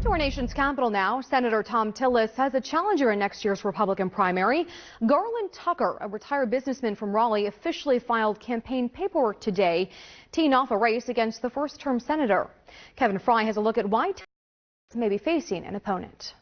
To our nation's capital now, Senator Tom Tillis has a challenger in next year's Republican primary. Garland Tucker, a retired businessman from Raleigh, officially filed campaign paperwork today, teeing off a race against the first-term senator. Kevin Fry has a look at why Tillis may be facing an opponent.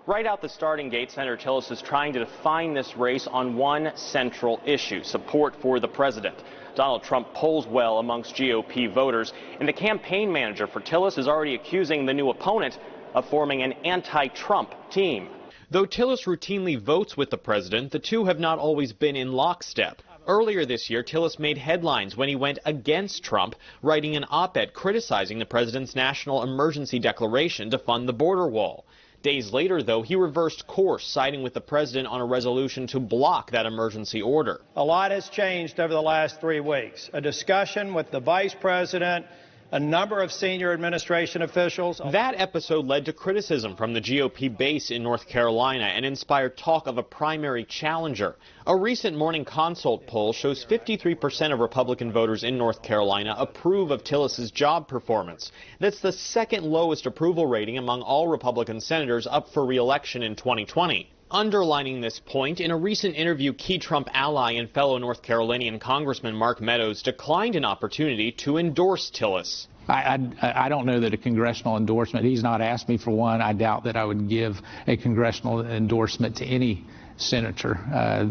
Right out the starting gate, Senator Tillis is trying to define this race on one central issue: support for the president. Donald Trump polls well amongst GOP voters, and the campaign manager for Tillis is already accusing the new opponent of forming an anti-Trump team. Though Tillis routinely votes with the president, the two have not always been in lockstep. Earlier this year, Tillis made headlines when he went against Trump, writing an op-ed criticizing the president's national emergency declaration to fund the border wall. Days later, though, he reversed course, siding with the president on a resolution to block that emergency order. A lot has changed over the last 3 weeks. A discussion with the vice president, a number of senior administration officials. That episode led to criticism from the GOP base in North Carolina and inspired talk of a primary challenger. A recent Morning Consult poll shows 53% of Republican voters in North Carolina approve of Tillis's job performance. That's the second lowest approval rating among all Republican senators up for re-election in 2020. Underlining this point, in a recent interview, key Trump ally and fellow North Carolinian Congressman Mark Meadows declined an opportunity to endorse Tillis. I don't know that a congressional endorsement, he's not asked me for one. I doubt that I would give a congressional endorsement to any senator,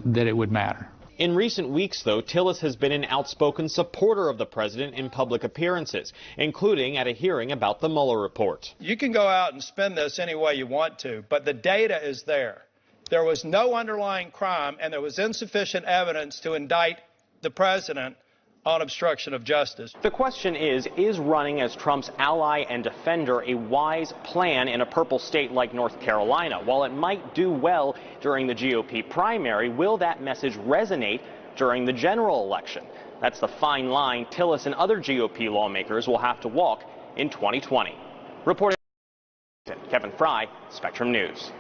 that it would matter. In recent weeks, though, Tillis has been an outspoken supporter of the president in public appearances, including at a hearing about the Mueller report. You can go out and spin this any way you want to, but the data is there. There was no underlying crime, and there was insufficient evidence to indict the president on obstruction of justice. The question is running as Trump's ally and defender a wise plan in a purple state like North Carolina? While it might do well during the GOP primary, will that message resonate during the general election? That's the fine line Tillis and other GOP lawmakers will have to walk in 2020. Reporting Kevin Fry, Spectrum News.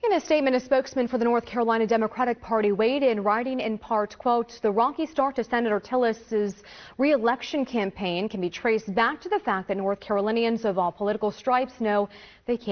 In a statement, a spokesman for the North Carolina Democratic Party weighed in, writing in part, quote, "The rocky start to Senator Tillis's re-election campaign can be traced back to the fact that North Carolinians of all political stripes know they can't